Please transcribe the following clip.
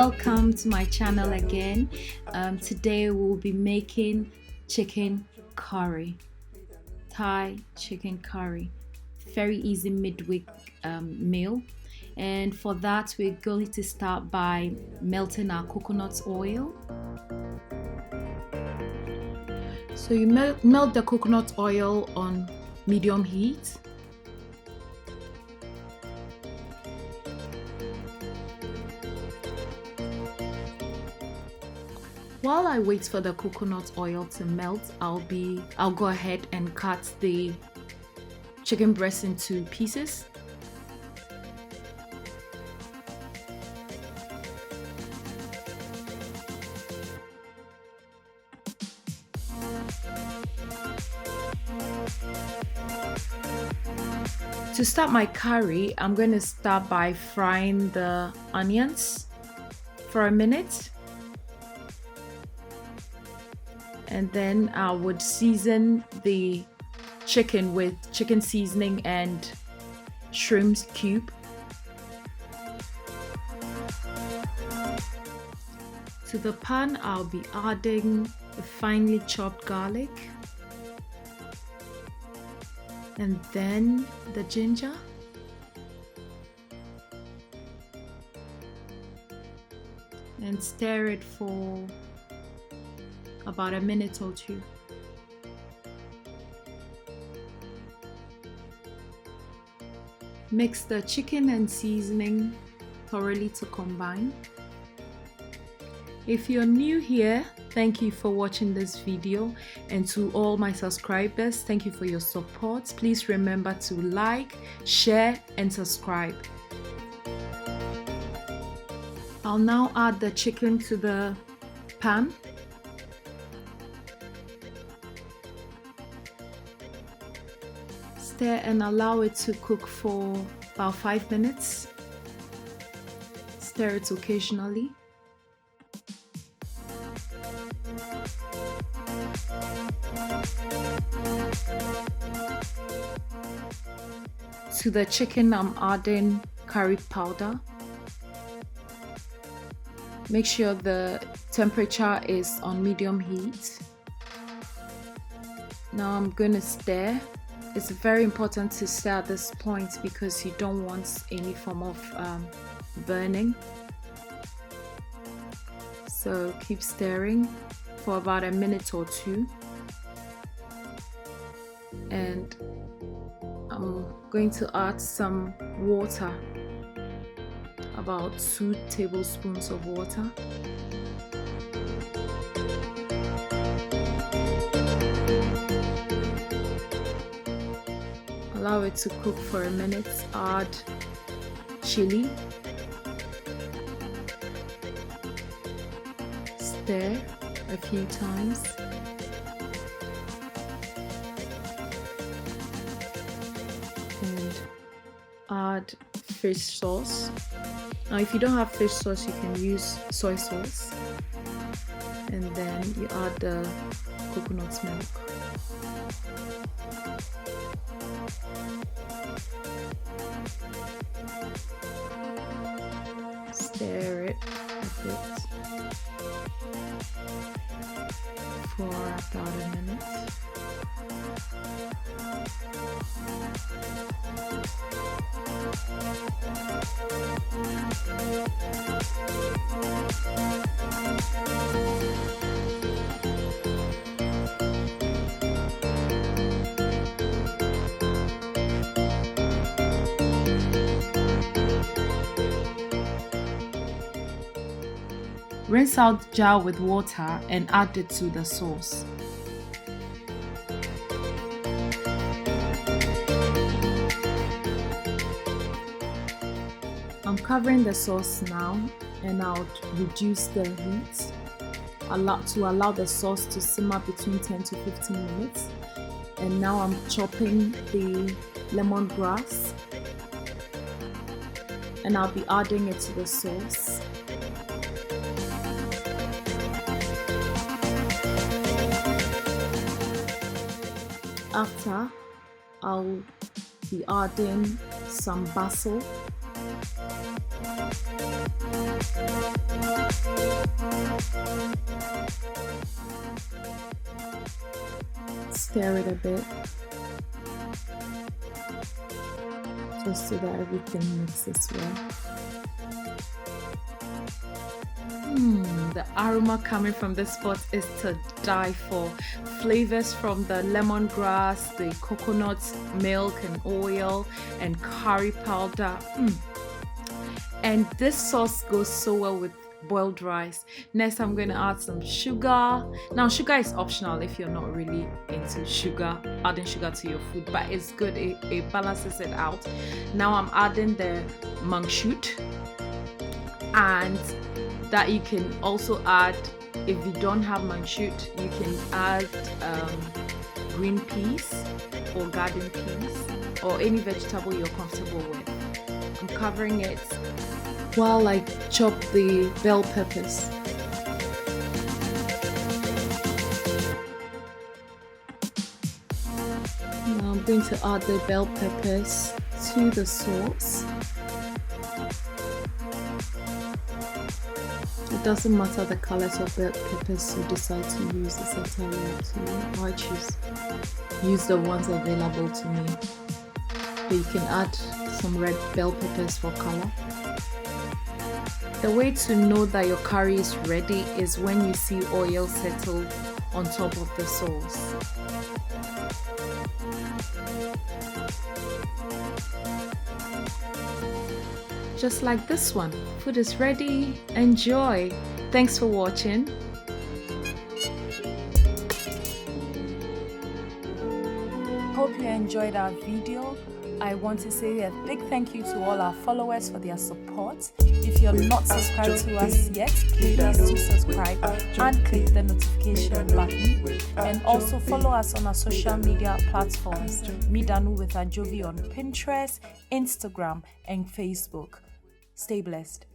Welcome to my channel again. Today we'll be making chicken curry, Thai chicken curry. Very easy midweek meal. And for that, we're going to start by melting our coconut oil. So you melt the coconut oil on medium heat. While I wait for the coconut oil to melt, I'll go ahead and cut the chicken breast into pieces. To start my curry, I'm going to start by frying the onions for a minute. And then I would season the chicken with chicken seasoning and shrimp cube. To the pan, I'll be adding the finely chopped garlic, and then the ginger, and stir it for about a minute or two. Mix the chicken and seasoning thoroughly to combine. If you're new here, thank you for watching this video, and to all my subscribers, thank you for your support. Please remember to like, share and subscribe. I'll now add the chicken to the pan. Stir and allow it to cook for about 5 minutes. Stir it occasionally. To the chicken, I'm adding curry powder. Make sure the temperature is on medium heat. Now I'm going to stir. It's very important to stir at this point because you don't want any form of burning. So keep stirring for about a minute or two. And I'm going to add some water, about 2 tablespoons of water. Allow it to cook for a minute. Add chili. Stir a few times. And add fish sauce. Now if you don't have fish sauce, you can use soy sauce. And then you add the coconut milk. Stir it a bit for about a minute. Rinse out the jar with water and add it to the sauce. I'm covering the sauce now, and I'll reduce the heat to allow the sauce to simmer between 10 to 15 minutes. And now I'm chopping the lemongrass, and I'll be adding it to the sauce. After, I'll be adding some basil stir it a bit, just so that everything mixes well. The aroma coming from this pot is to die for. Flavors from the lemongrass, the coconut milk and oil, and curry powder. And this sauce goes so well with boiled rice. Next, I'm going to add some sugar. Now, sugar is optional if you're not really into sugar, adding sugar to your food, but it's good. It balances it out. Now I'm adding the mangetout, and that you can also add, if you don't have mangetout, you can add green peas or garden peas or any vegetable you're comfortable with. I'm covering it while I chop the bell peppers. Now I'm going to add the bell peppers to the sauce. It doesn't matter the colors of bell peppers you decide to use, it's entirely up to you. I use the ones available to me. But you can add some red bell peppers for color. The way to know that your curry is ready is when you see oil settle on top of the sauce. Just like this one. Food is ready. Enjoy. Thanks for watching. Hope you enjoyed our video. I want to say a big thank you to all our followers for their support. If you're not subscribed to us yet, please do subscribe and click the notification button. And also follow us on our social media platforms, Midanu with Ajovi on Pinterest, Instagram, and Facebook. Stay blessed.